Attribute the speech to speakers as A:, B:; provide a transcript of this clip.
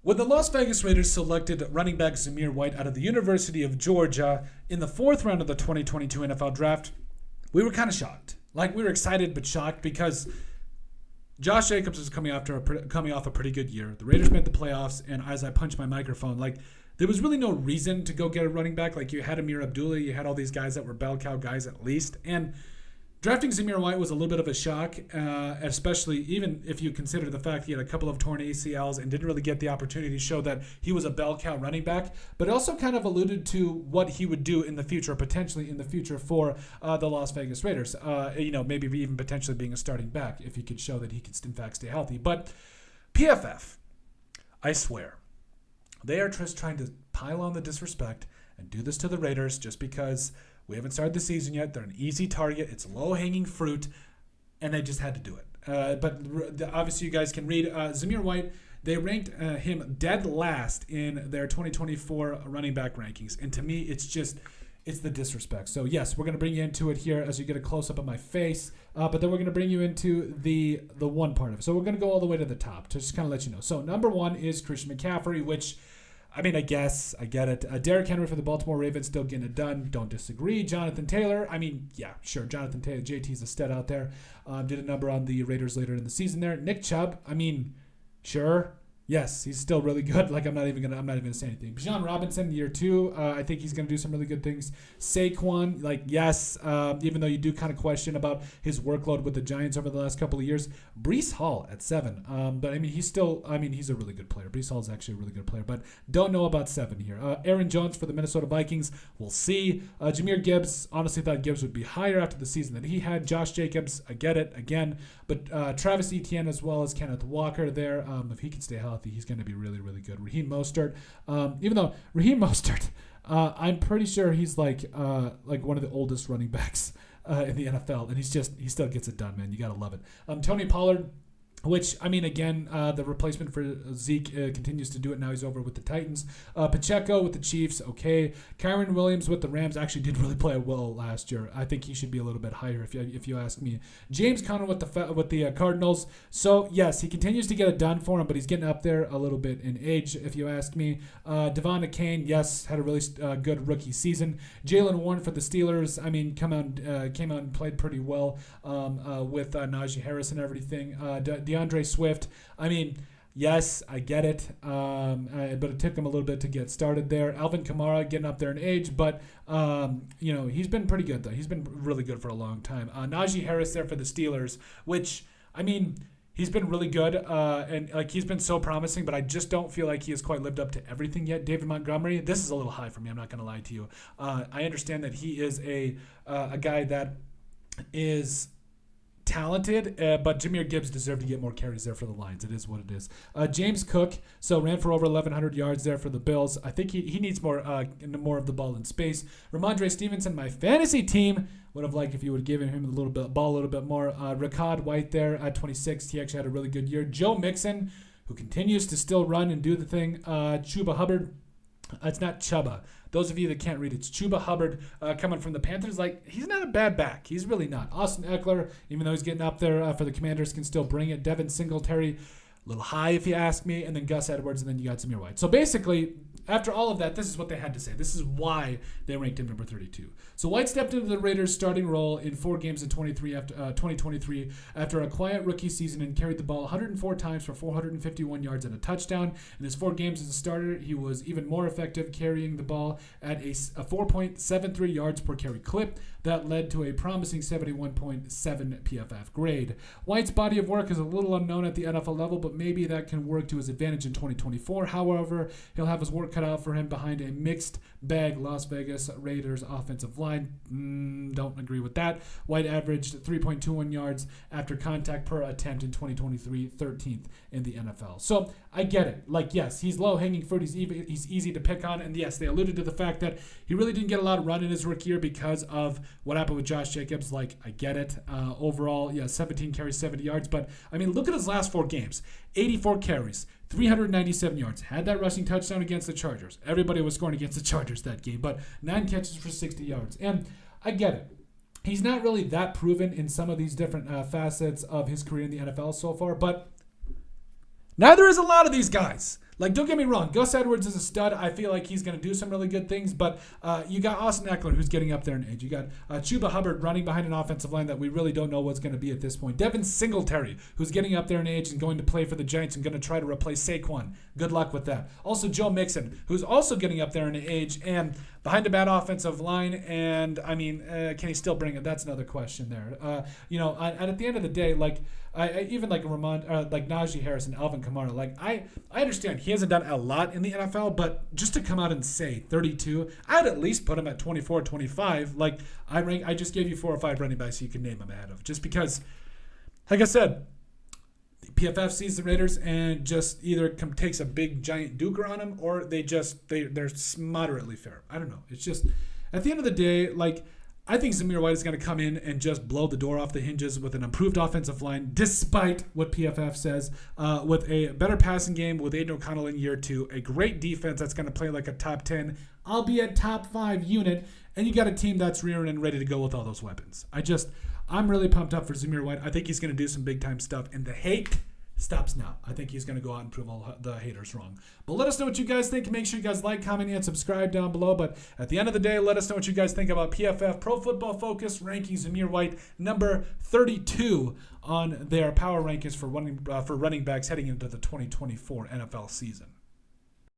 A: When the Las Vegas Raiders selected running back Zamir White out of the University of Georgia in the fourth round of the 2022 NFL Draft, we were kind of shocked. Like, we were excited but shocked because Josh Jacobs was coming off a pretty good year. The Raiders made the playoffs, and as I punched my microphone, like, there was really no reason to go get a running back. Like, you had Amir Abdullah, you had all these guys that were bell cow guys at least, and drafting Zamir White was a little bit of a shock, especially even if you consider the fact he had a couple of torn ACLs and didn't really get the opportunity to show that he was a bell cow running back, but it also kind of alluded to what he would do in the future, potentially in the future for the Las Vegas Raiders. Maybe even potentially being a starting back if he could show that he could in fact stay healthy. But PFF, I swear, they are just trying to pile on the disrespect and do this to the Raiders just because we haven't started the season yet. They're an easy target. It's low-hanging fruit, and they just had to do it. But obviously you guys can read Zamir White. They ranked him dead last in their 2024 running back rankings. And to me, it's the disrespect. So, yes, we're going to bring you into it here as you get a close-up of my face. But then we're going to bring you into the one part of it. So we're going to go all the way to the top to just kind of let you know. So, number one is Christian McCaffrey, which, I mean, I guess, I get it. Derrick Henry for the Baltimore Ravens, still getting it done. Don't disagree. Jonathan Taylor, I mean, yeah, sure. Jonathan Taylor, JT's a stud out there. Did a number on the Raiders later in the season there. Nick Chubb, I mean, sure. Yes, he's still really good. Like, I'm not even gonna say anything. Bijan Robinson, year two, I think he's gonna do some really good things. Saquon, like, yes, even though you do kind of question about his workload with the Giants over the last couple of years. Breece Hall at 7, but I mean, he's a really good player. Breece Hall is actually a really good player, but don't know about 7 here. Aaron Jones for the Minnesota Vikings, we'll see. Jahmyr Gibbs, honestly thought Gibbs would be higher after the season that he had. Josh Jacobs, I get it again, but Travis Etienne as well as Kenneth Walker there. If he can stay healthy, he's going to be really, really good. Raheem Mostert, even though Raheem Mostert, I'm pretty sure he's like one of the oldest running backs in the NFL, and he still gets it done, man. You got to love it. Tony Pollard, which, I mean, again, the replacement for Zeke continues to do it. Now he's over with the Titans. Pacheco with the Chiefs, okay. Kyron Williams with the Rams actually did really play well last year. I think he should be a little bit higher if you ask me. James Conner with the Cardinals. So, yes, he continues to get it done for him, but he's getting up there a little bit in age, if you ask me. Devon Achane, yes, had a really good rookie season. Jalen Warren for the Steelers, I mean, came out and played pretty well with Najee Harris and everything. DeAndre Swift, I mean, yes, I get it, but it took him a little bit to get started there. Alvin Kamara getting up there in age, but he's been pretty good though. He's been really good for a long time. Najee Harris there for the Steelers, which, I mean, he's been really good, and like he's been so promising, but I just don't feel like he has quite lived up to everything yet. David Montgomery, this is a little high for me. I'm not going to lie to you. I understand that he is a guy that is talented, but Jahmyr Gibbs deserved to get more carries there for the Lions. It is what it is. James Cook, so ran for over 1,100 yards there for the Bills. I think he needs more of the ball in space. Ramondre Stevenson, my fantasy team, would have liked if you would have given him a little bit more. Rachaad White there at 26. He actually had a really good year. Joe Mixon, who continues to still run and do the thing. Chuba Hubbard. It's not Chuba. Those of you that can't read, it's Chuba Hubbard coming from the Panthers. Like, he's not a bad back. He's really not. Austin Eckler, even though he's getting up there for the Commanders, can still bring it. Devin Singletary, a little high if you ask me. And then Gus Edwards, and then you got Zamir White. So basically, after all of that, this is what they had to say. This is why they ranked him number 32. So White stepped into the Raiders' starting role in 4 games in 2023 after a quiet rookie season and carried the ball 104 times for 451 yards and a touchdown. In his 4 games as a starter, he was even more effective, carrying the ball at a 4.73 yards per carry clip. That led to a promising 71.7 PFF grade. White's body of work is a little unknown at the NFL level, but maybe that can work to his advantage in 2024. However, he'll have his work cut out for him behind a mixed bag Las Vegas Raiders offensive line. Don't agree with that. White averaged 3.21 yards after contact per attempt in 2023, 13th in the NFL. So I get it. Like, yes, he's low-hanging fruit. He's easy to pick on. And yes, they alluded to the fact that he really didn't get a lot of run in his rookie year because of what happened with Josh Jacobs. Like, I get it. Overall, 17 carries, 70 yards. But, I mean, look at his last 4 games. 84 carries, 397 yards. Had that rushing touchdown against the Chargers. Everybody was scoring against the Chargers that game. But 9 catches for 60 yards. And I get it. He's not really that proven in some of these different facets of his career in the NFL so far. But neither is a lot of these guys. Like, don't get me wrong, Gus Edwards is a stud. I feel like he's going to do some really good things, but you got Austin Eckler, who's getting up there in age. You got Chuba Hubbard running behind an offensive line that we really don't know what's going to be at this point. Devin Singletary, who's getting up there in age and going to play for the Giants and going to try to replace Saquon. Good luck with that. Also, Joe Mixon, who's also getting up there in age and behind a bad offensive line. And, I mean, can he still bring it? That's another question there. And at the end of the day, like, I even like like Najee Harris and Alvin Kamara. Like I understand he hasn't done a lot in the NFL, but just to come out and say 32, I'd at least put him at 24, 25. Like I just gave you 4 or 5 running backs you can name him ahead of, just because, like I said, the PFF sees the Raiders and just either takes a big giant duker on them, or they're moderately fair. I don't know. It's just at the end of the day, like. I think Zamir White is going to come in and just blow the door off the hinges with an improved offensive line, despite what PFF says, with a better passing game with Aiden O'Connell in year 2, a great defense that's going to play like a top 10, albeit top 5 unit, and you got a team that's rearing and ready to go with all those weapons. I'm really pumped up for Zamir White. I think he's going to do some big-time stuff, and the hate stops now. I think he's going to go out and prove all the haters wrong. But let us know what you guys think. Make sure you guys like, comment, and subscribe down below. But at the end of the day, let us know what you guys think about PFF Pro Football Focus ranking Zamir White number 32 on their power rankings for running backs heading into the 2024 NFL season.